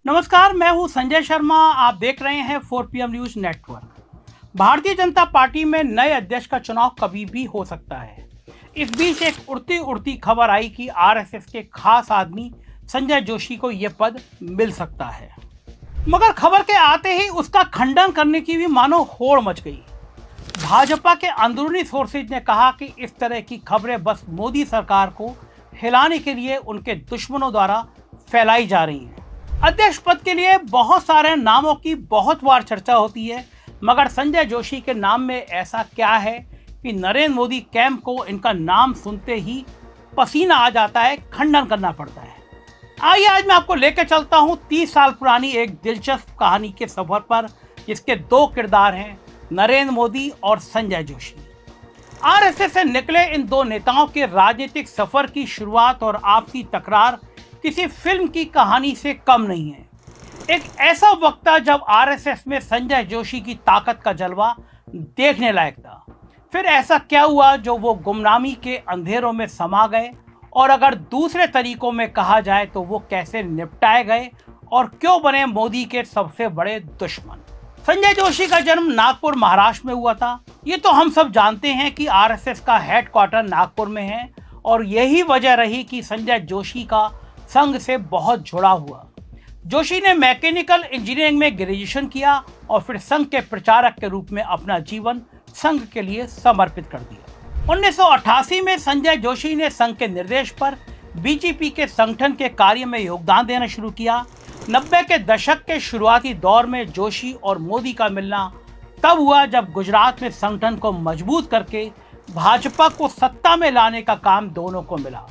नमस्कार, मैं हूं संजय शर्मा। आप देख रहे हैं 4PM news network. Bharatiya Janata party में नए अध्यक्ष का चुनाव कभी भी हो सकता है। इस बीच एक उड़ती उड़ती खबर आई कि आरएसएस के खास आदमी संजय जोशी को यह पद मिल सकता है, मगर खबर के आते ही उसका खंडन करने की भी मानो होड़ मच गई। भाजपा के अंदरूनी सोर्सेज ने कहा कि इस तरह की खबरें बस मोदी सरकार को हिलाने के लिए उनके दुश्मनों द्वारा फैलाई जा रही हैं। अध्यक्ष पद के लिए बहुत सारे नामों की बहुत बार चर्चा होती है, मगर संजय जोशी के नाम में ऐसा क्या है कि नरेंद्र मोदी कैंप को इनका नाम सुनते ही पसीना आ जाता है, खंडन करना पड़ता है। आइए आज मैं आपको लेकर चलता हूं 30 साल पुरानी एक दिलचस्प कहानी के सफर पर, जिसके दो किरदार हैं, नरेंद्र मोदी और संजय जोशी। आरएसएस से निकले इन दो नेताओं के राजनीतिक सफर की शुरुआत और आपसी तकरार किसी फिल्म की कहानी से कम नहीं है। एक ऐसा वक्त था जब आरएसएस में संजय जोशी की ताकत का जलवा देखने लायक था। फिर ऐसा क्या हुआ जो वो गुमनामी के अंधेरों में समा गए, और अगर दूसरे तरीकों में कहा जाए तो वो कैसे निपटाए गए और क्यों बने मोदी के सबसे बड़े दुश्मन। संजय जोशी का जन्म नागपुर महाराष्ट्र में हुआ था। ये तो हम सब जानते हैं कि आरएसएस का हेडक्वार्टर नागपुर में है, और यही वजह रही कि संजय जोशी का संघ से बहुत जुड़ाव हुआ। जोशी ने मैकेनिकल इंजीनियरिंग में ग्रेजुएशन किया और फिर संघ के प्रचारक के रूप में अपना जीवन संघ के लिए समर्पित कर दिया। 1988 में संजय जोशी ने संघ के निर्देश पर बीजेपी के संगठन के कार्य में योगदान देना शुरू किया। 90 के दशक के शुरुआती दौर में जोशी और मोदी का मिलना तब हुआ जब गुजरात में संगठन को मजबूत करके भाजपा को सत्ता में लाने का काम दोनों को मिला।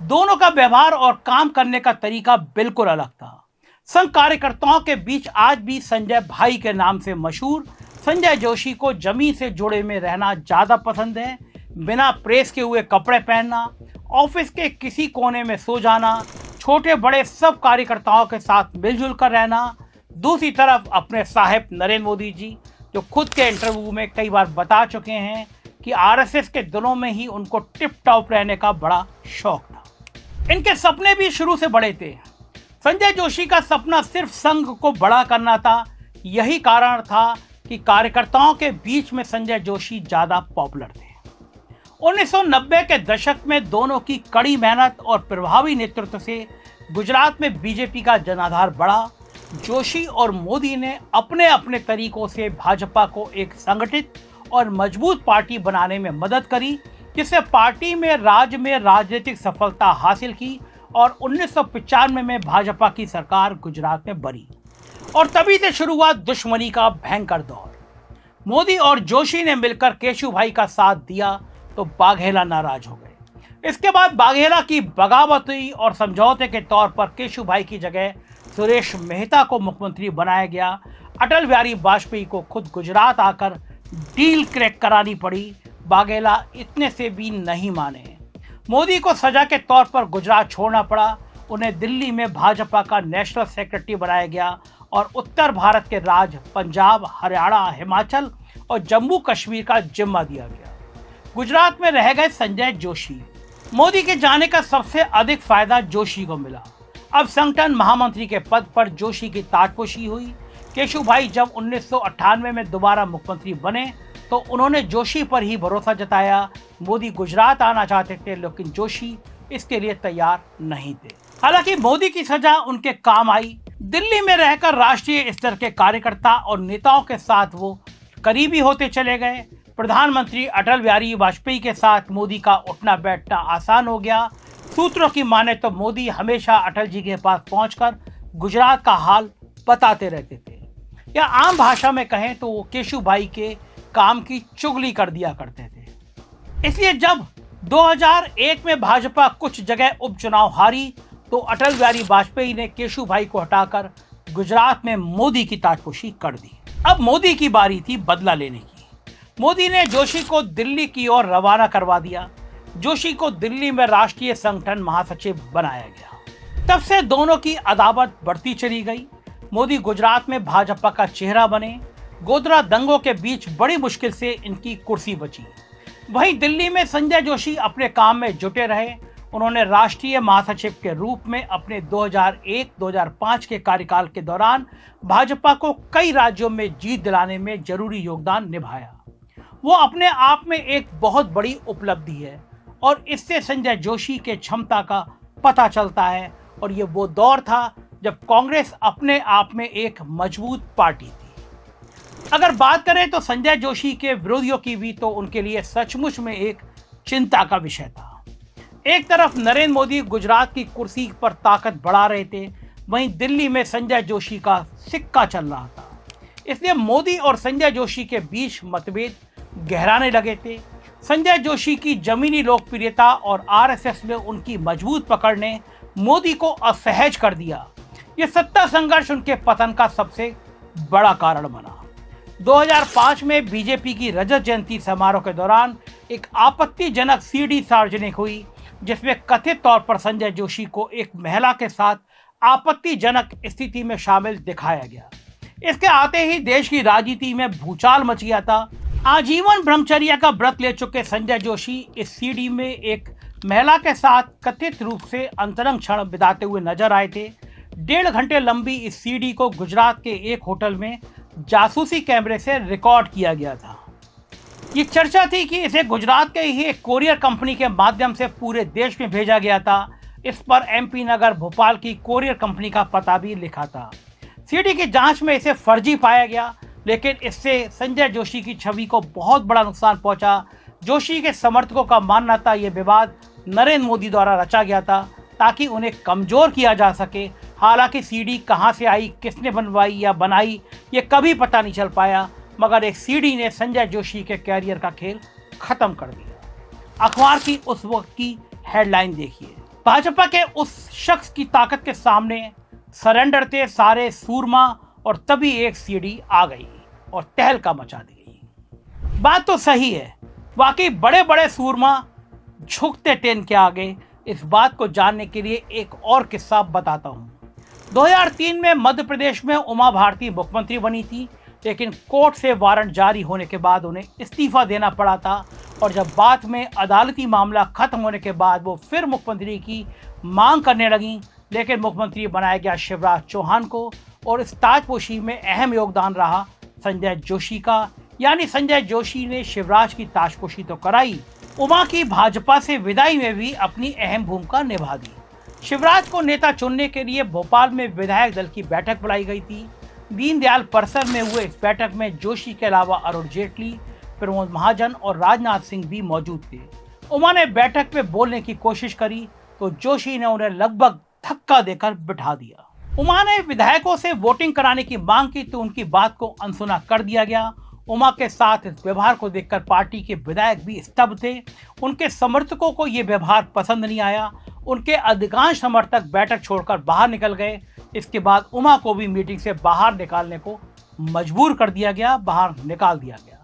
दोनों का व्यवहार और काम करने का तरीका बिल्कुल अलग था। संघ कार्यकर्ताओं के बीच आज भी संजय भाई के नाम से मशहूर संजय जोशी को जमीन से जुड़े में रहना ज्यादा पसंद है। बिना प्रेस के हुए कपड़े पहनना, ऑफिस के किसी कोने में सो जाना, छोटे बड़े सब कार्यकर्ताओं के साथ मिलजुल कर रहना। दूसरी तरफ अपने साहिब नरेंद्र मोदी जी, जो खुद के इंटरव्यू में कई बार बता चुके हैं कि आरएसएस के दिनों में ही उनको टिप टॉप रहने का बड़ा शौक था। इनके सपने भी शुरू से बड़े थे। संजय जोशी का सपना सिर्फ संघ को बड़ा करना था। यही कारण था कि कार्यकर्ताओं के बीच में संजय जोशी ज्यादा पॉपुलर थे। 1990 के दशक में दोनों की कड़ी मेहनत और प्रभावी नेतृत्व से गुजरात में बीजेपी का जनाधार बढ़ा। जोशी और मोदी ने अपने अपने तरीकों से भाजपा को एक संगठित और मजबूत पार्टी बनाने में मदद करी, जिससे पार्टी में राज्य में राजनीतिक सफलता हासिल की और 1995 में भाजपा की सरकार गुजरात में बनी। और तभी से शुरू हुआ दुश्मनी का भयंकर दौर। मोदी और जोशी ने मिलकर केशुभाई का साथ दिया तो बाघेला नाराज हो गए। इसके बाद बाघेला की बगावत हुई और समझौते के तौर पर केशुभाई की जगह सुरेश मेहता को मुख्यमंत्री बनाया गया। अटल बिहारी वाजपेयी को खुद गुजरात आकर डील क्रैक करानी पड़ी। बाघेला इतने से भी नहीं माने। मोदी को सजा के तौर पर गुजरात छोड़ना पड़ा। उन्हें दिल्ली में भाजपा का नेशनल सेक्रेटरी बनाया गया और उत्तर भारत के राज्य पंजाब, हरियाणा, हिमाचल और जम्मू कश्मीर का जिम्मा दिया गया। गुजरात में रह गए संजय जोशी। मोदी के जाने का सबसे अधिक फायदा जोशी को मिला। अब संगठन महामंत्री के पद पर जोशी की ताजपोशी हुई। केशुभाई जब 1998 में दोबारा मुख्यमंत्री बने तो उन्होंने जोशी पर ही भरोसा जताया। मोदी गुजरात आना चाहते थे, लेकिन जोशी इसके लिए तैयार नहीं थे। हालांकि मोदी की सजा उनके काम आई। दिल्ली में रहकर राष्ट्रीय स्तर के कार्यकर्ता और नेताओं के साथ वो करीबी होते चले गए। प्रधानमंत्री अटल बिहारी वाजपेयी के साथ मोदी का उठना बैठना आसान हो गया। सूत्रों की माने तो मोदी हमेशा अटल जी के पास पहुंचकर गुजरात का हाल बताते रहते थे, या आम भाषा में कहें तो वो केशुभाई के काम की चुगली कर दिया करते थे। इसलिए जब 2001 में भाजपा कुछ जगह उपचुनाव हारी तो अटल बिहारी वाजपेयी ने केशुभाई को हटाकर गुजरात में मोदी की ताजपोशी कर दी। अब मोदी की बारी थी बदला लेने की। मोदी ने जोशी को दिल्ली की ओर रवाना करवा दिया। जोशी को दिल्ली में राष्ट्रीय संगठन महासचिव बनाया गया। तब से दोनों की अदावत बढ़ती चली गई। मोदी गुजरात में भाजपा का चेहरा बने। गोधरा दंगों के बीच बड़ी मुश्किल से इनकी कुर्सी बची। वहीं दिल्ली में संजय जोशी अपने काम में जुटे रहे। उन्होंने राष्ट्रीय महासचिव के रूप में अपने 2001-2005 के कार्यकाल के दौरान भाजपा को कई राज्यों में जीत दिलाने में जरूरी योगदान निभाया। वो अपने आप में एक बहुत बड़ी उपलब्धि है और इससे संजय जोशी के क्षमता का पता चलता है। और ये वो दौर था जब कांग्रेस अपने आप में एक मजबूत पार्टी थी। अगर बात करें तो संजय जोशी के विरोधियों की भी, तो उनके लिए सचमुच में एक चिंता का विषय था। एक तरफ नरेंद्र मोदी गुजरात की कुर्सी पर ताकत बढ़ा रहे थे, वहीं दिल्ली में संजय जोशी का सिक्का चल रहा था। इसलिए मोदी और संजय जोशी के बीच मतभेद गहराने लगे थे। संजय जोशी की जमीनी लोकप्रियता और आरएसएस में उनकी मजबूत पकड़ ने मोदी को असहज कर दिया। ये सत्ता संघर्ष उनके पतन का सबसे बड़ा कारण बना। 2005 में बीजेपी की रजत जयंती समारोह के दौरान एक आपत्तिजनक सीडी सार्वजनिक हुई, जिसमें कथित तौर पर संजय जोशी को एक महिला के साथ आपत्तिजनक स्थिति में शामिल दिखाया गया। इसके आते ही देश की राजनीति में भूचाल मच गया था। आजीवन ब्रह्मचर्य का व्रत ले चुके संजय जोशी इस सीडी में एक महिला के साथ कथित रूप से अंतरंग क्षण बिताते हुए नजर आए थे। 1.5 घंटे लंबी इस सीडी को गुजरात के एक होटल में जासूसी कैमरे से रिकॉर्ड किया गया था। ये चर्चा थी कि इसे गुजरात के ही एक कोरियर कंपनी के माध्यम से पूरे देश में भेजा गया था। इस पर एमपी नगर भोपाल की कोरियर कंपनी का पता भी लिखा था। सीडी की जांच में इसे फर्जी पाया गया, लेकिन इससे संजय जोशी की छवि को बहुत बड़ा नुकसान पहुंचा। जोशी के समर्थकों का मानना था यह विवाद नरेंद्र मोदी द्वारा रचा गया था ताकि उन्हें कमजोर किया जा सके। हालांकि सीडी कहां से आई, किसने बनवाई या बनाई, ये कभी पता नहीं चल पाया, मगर एक सीडी ने संजय जोशी के कैरियर का खेल खत्म कर दिया। अखबार की उस वक्त की हेडलाइन देखिए, भाजपा के उस शख्स की ताकत के सामने सरेंडर थे सारे सूरमा, और तभी एक सीडी आ गई और तहलका मचा दी गई। बात तो सही है, वाकई बड़े बड़े सूरमा झुकते टेन के आगे। इस बात को जानने के लिए एक और किस्सा बताता हूँ। 2003 में मध्य प्रदेश में उमा भारती मुख्यमंत्री बनी थी, लेकिन कोर्ट से वारंट जारी होने के बाद उन्हें इस्तीफा देना पड़ा था। और जब बाद में अदालती मामला खत्म होने के बाद वो फिर मुख्यमंत्री की मांग करने लगी, लेकिन मुख्यमंत्री बनाया गया शिवराज चौहान को। और इस ताजपोशी में अहम योगदान रहा संजय जोशी का, यानी संजय जोशी ने शिवराज की ताजपोशी तो कराई, उमा की भाजपा से विदाई में भी अपनी अहम भूमिका निभा दी। शिवराज को नेता चुनने के लिए भोपाल में विधायक दल की बैठक बुलाई गई थी। दीनदयाल परिसर में हुए इस बैठक में जोशी के अलावा अरुण जेटली, प्रमोद महाजन और राजनाथ सिंह भी मौजूद थे। उमा ने बैठक में बोलने की कोशिश करी तो जोशी ने उन्हें लगभग धक्का देकर बिठा दिया। उमा ने विधायकों से वोटिंग कराने की मांग की तो उनकी बात को अनसुना कर दिया गया। उमा के साथ इस व्यवहार को देखकर पार्टी के विधायक भी स्तब्ध थे। उनके समर्थकों को यह व्यवहार पसंद नहीं आया। उनके अधिकांश समर्थक बैठक छोड़कर बाहर निकल गए। इसके बाद उमा को भी मीटिंग से बाहर निकालने को मजबूर कर दिया गया, बाहर निकाल दिया गया।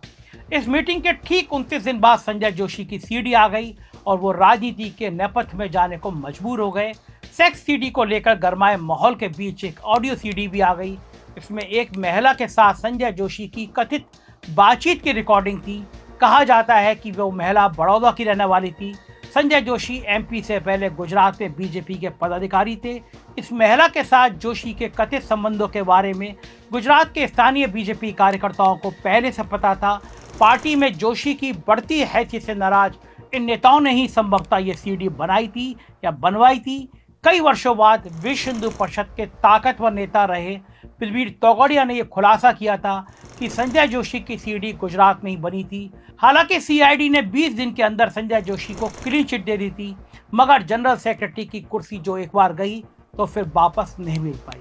इस मीटिंग के ठीक 29 दिन बाद संजय जोशी की सीडी आ गई और वो राजनीति के नेपथ्य में जाने को मजबूर हो गए। सेक्स सीडी को लेकर गरमाए माहौल के बीच एक ऑडियो सीडी भी आ गई। इसमें एक महिला के साथ संजय जोशी की कथित बातचीत की रिकॉर्डिंग थी। कहा जाता है कि वो महिला बड़ौदा की रहने वाली थी। संजय जोशी एमपी से पहले गुजरात में बीजेपी के पदाधिकारी थे। इस महिला के साथ जोशी के कथित संबंधों के बारे में गुजरात के स्थानीय बीजेपी कार्यकर्ताओं को पहले से पता था। पार्टी में जोशी की बढ़ती हैसियत से नाराज इन नेताओं ने ही संभवतः ये सीडी बनाई थी या बनवाई थी। कई वर्षों बाद विश्व हिंदू परिषद के ताकतवर नेता रहे बलबीर तोगड़िया ने यह खुलासा किया था कि संजय जोशी की सीडी गुजरात में ही बनी थी। हालांकि सीआईडी ने 20 दिन के अंदर संजय जोशी को क्लीन चिट दे दी थी, मगर जनरल सेक्रेटरी की कुर्सी जो एक बार गई तो फिर वापस नहीं मिल पाई।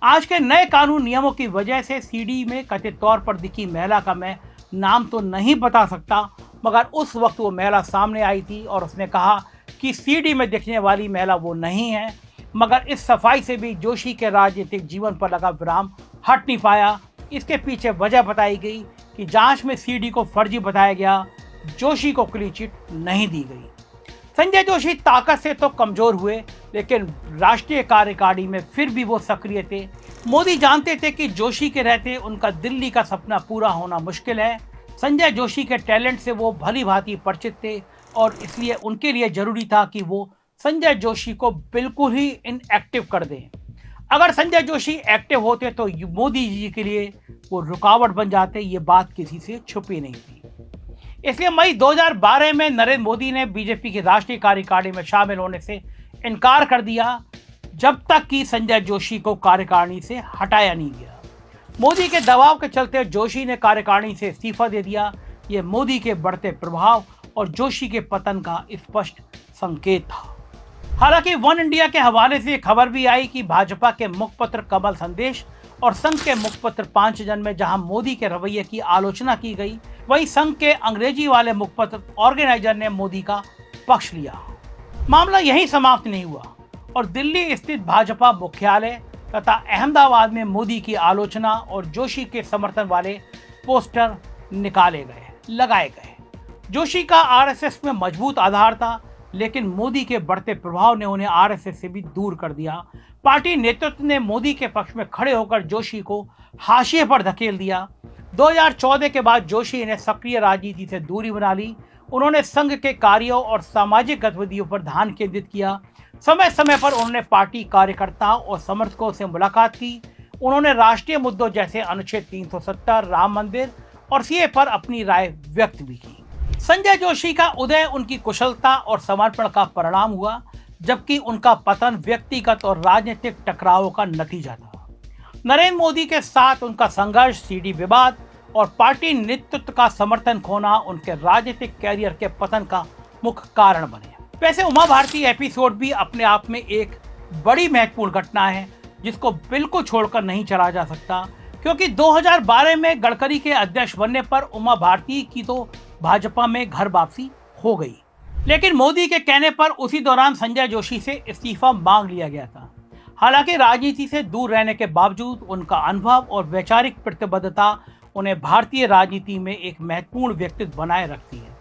आज के नए कानून नियमों की वजह से सीडी में कथित तौर पर दिखी महिला का मैं नाम तो नहीं बता सकता, मगर उस वक्त वो महिला सामने आई थी और उसने कहा कि सीडी में दिखने वाली महिला वो नहीं है। मगर इस सफाई से भी जोशी के राजनीतिक जीवन पर लगा विराम हट नहीं पाया। इसके पीछे वजह बताई गई कि जांच में सीडी को फर्जी बताया गया, जोशी को क्लीन चिट नहीं दी गई। संजय जोशी ताकत से तो कमजोर हुए, लेकिन राष्ट्रीय कार्यकारिणी में फिर भी वो सक्रिय थे। मोदी जानते थे कि जोशी के रहते उनका दिल्ली का सपना पूरा होना मुश्किल है। संजय जोशी के टैलेंट से वो भली भांति परिचित थे और इसलिए उनके लिए जरूरी था कि वो संजय जोशी को बिल्कुल ही इनएक्टिव कर दें। अगर संजय जोशी एक्टिव होते तो मोदी जी के लिए वो रुकावट बन जाते, ये बात किसी से छुपी नहीं थी। इसलिए मई 2012 में नरेंद्र मोदी ने बीजेपी की राष्ट्रीय कार्यकारिणी में शामिल होने से इनकार कर दिया, जब तक कि संजय जोशी को कार्यकारिणी से हटाया नहीं गया। मोदी के दबाव के चलते जोशी ने कार्यकारिणी से इस्तीफा दे दिया। ये मोदी के बढ़ते प्रभाव और जोशी के पतन का स्पष्ट संकेत था। हालांकि वन इंडिया के हवाले से खबर भी आई कि भाजपा के मुखपत्र कमल संदेश और संघ के मुखपत्र पांचजन में जहां मोदी के रवैये की आलोचना की गई, वहीं संघ के अंग्रेजी वाले मुखपत्र ऑर्गेनाइजर ने मोदी का पक्ष लिया। मामला यहीं समाप्त नहीं हुआ और दिल्ली स्थित भाजपा मुख्यालय तथा अहमदाबाद में मोदी की आलोचना और जोशी के समर्थन वाले पोस्टर लगाए गए। जोशी का आरएसएस में मजबूत आधार था, लेकिन मोदी के बढ़ते प्रभाव ने उन्हें आरएसएस से भी दूर कर दिया। पार्टी नेतृत्व ने मोदी के पक्ष में खड़े होकर जोशी को हाशिए पर धकेल दिया। 2014 के बाद जोशी ने सक्रिय राजनीति से दूरी बना ली। उन्होंने संघ के कार्यों और सामाजिक गतिविधियों पर ध्यान केंद्रित किया। समय समय पर उन्होंने पार्टी कार्यकर्ताओं और समर्थकों से मुलाकात की। उन्होंने राष्ट्रीय मुद्दों जैसे अनुच्छेद 370, राम मंदिर और सीए पर अपनी राय व्यक्त भी की। संजय जोशी का उदय उनकी कुशलता और समर्पण का परिणाम हुआ, जबकि उनका पतन व्यक्तिगत और राजनीतिक टकरावों का नतीजा था। नरेंद्र मोदी के साथ उनका संघर्ष, सीडी विवाद और पार्टी नेतृत्व का समर्थन खोना उनके राजनीतिक कैरियर के पतन का मुख्य कारण बने। वैसे उमा भारती एपिसोड भी अपने आप में एक बड़ी महत्वपूर्ण घटना है, जिसको बिल्कुल छोड़कर नहीं चला जा सकता, क्योंकि 2012 में गडकरी के अध्यक्ष बनने पर उमा भारती की तो भाजपा में घर वापसी हो गई, लेकिन मोदी के कहने पर उसी दौरान संजय जोशी से इस्तीफा मांग लिया गया था। हालांकि राजनीति से दूर रहने के बावजूद उनका अनुभव और वैचारिक प्रतिबद्धता उन्हें भारतीय राजनीति में एक महत्वपूर्ण व्यक्तित्व बनाए रखती है।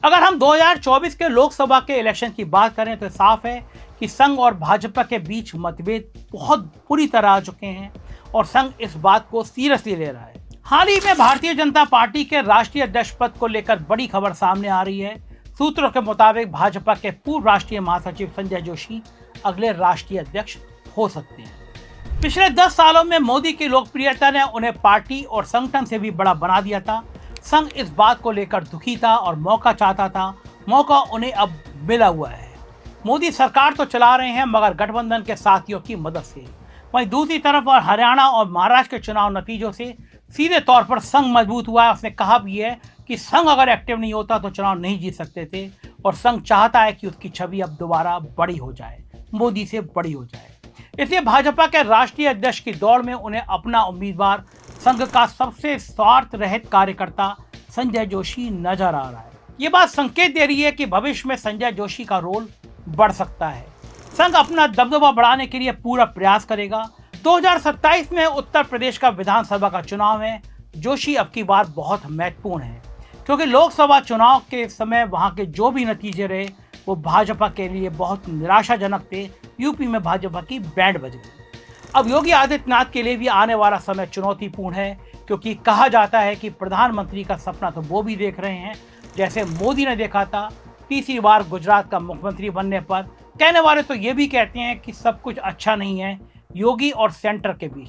अगर हम 2024 के लोकसभा के इलेक्शन की बात करें तो साफ है कि संघ और भाजपा के बीच मतभेद बहुत बुरी तरह आ चुके हैं और संघ इस बात को सीरियसली ले रहा है। हाल ही में भारतीय जनता पार्टी के राष्ट्रीय अध्यक्ष पद को लेकर बड़ी खबर सामने आ रही है। सूत्रों के मुताबिक भाजपा के पूर्व राष्ट्रीय महासचिव संजय जोशी अगले राष्ट्रीय अध्यक्ष हो सकते हैं। पिछले 10 सालों में मोदी की लोकप्रियता ने उन्हें पार्टी और संगठन से भी बड़ा बना दिया था। संघ इस बात को लेकर दुखी था और मौका चाहता था। मौका उन्हें अब मिला हुआ है। मोदी सरकार तो चला रहे हैं, मगर गठबंधन के साथियों की मदद से। वहीं दूसरी तरफ और हरियाणा और महाराष्ट्र के चुनाव नतीजों से सीधे तौर पर संघ मजबूत हुआ है। उसने कहा भी है कि संघ अगर एक्टिव नहीं होता तो चुनाव नहीं जीत सकते थे, और संघ चाहता है कि उसकी छवि अब दोबारा बड़ी हो जाए, मोदी से बड़ी हो जाए। इसलिए भाजपा के राष्ट्रीय अध्यक्ष की दौड़ में उन्हें अपना उम्मीदवार संघ का सबसे स्वार्थ रहित कार्यकर्ता संजय जोशी नजर आ रहा है। ये बात संकेत दे रही है कि भविष्य में संजय जोशी का रोल बढ़ सकता है। संघ अपना दबदबा बढ़ाने के लिए पूरा प्रयास करेगा। 2027 में उत्तर प्रदेश का विधानसभा का चुनाव है। जोशी अब की बार बहुत महत्वपूर्ण है, क्योंकि लोकसभा चुनाव के समय वहां के जो भी नतीजे रहे वो भाजपा के लिए बहुत निराशाजनक थे। यूपी में भाजपा की बैंड बज गई। अब योगी आदित्यनाथ के लिए भी आने वाला समय चुनौतीपूर्ण है, क्योंकि कहा जाता है कि प्रधानमंत्री का सपना तो वो भी देख रहे हैं जैसे मोदी ने देखा था तीसरी बार गुजरात का मुख्यमंत्री बनने पर। कहने वाले तो ये भी कहते हैं कि सब कुछ अच्छा नहीं है योगी और सेंटर के बीच।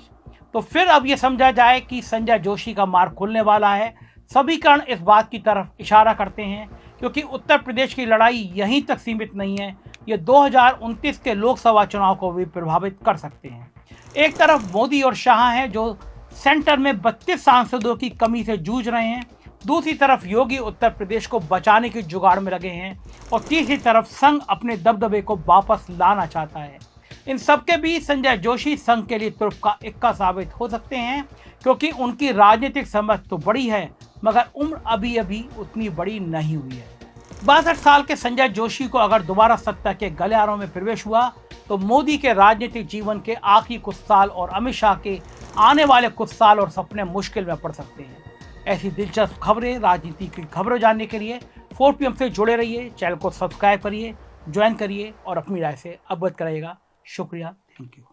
तो फिर अब ये समझा जाए कि संजय जोशी का मार्ग खुलने वाला है। सभी कारण इस बात की तरफ इशारा करते हैं, क्योंकि उत्तर प्रदेश की लड़ाई यहीं तक सीमित नहीं है, ये 2029 के लोकसभा चुनाव को भी प्रभावित कर सकते हैं। एक तरफ मोदी और शाह हैं जो सेंटर में 32 सांसदों की कमी से जूझ रहे हैं, दूसरी तरफ योगी उत्तर प्रदेश को बचाने की जुगाड़ में लगे हैं, और तीसरी तरफ संघ अपने दबदबे को वापस लाना चाहता है। इन सबके बीच संजय जोशी संघ के लिए तुर्क का इक्का साबित हो सकते हैं, क्योंकि उनकी राजनीतिक समझ तो बड़ी है, मगर उम्र अभी अभी उतनी बड़ी नहीं हुई है। 62 साल के संजय जोशी को अगर दोबारा सत्ता के गलियारों में प्रवेश हुआ तो मोदी के राजनीतिक जीवन के आखिरी कुछ साल और अमित शाह के आने वाले कुछ साल और सपने मुश्किल में पड़ सकते हैं। ऐसी दिलचस्प खबरें, राजनीति की खबरें जानने के लिए 4 PM से जुड़े रहिए। चैनल को सब्सक्राइब करिए, ज्वाइन करिए और अपनी राय से अवगत कराइएगा। शुक्रिया, थैंक यू।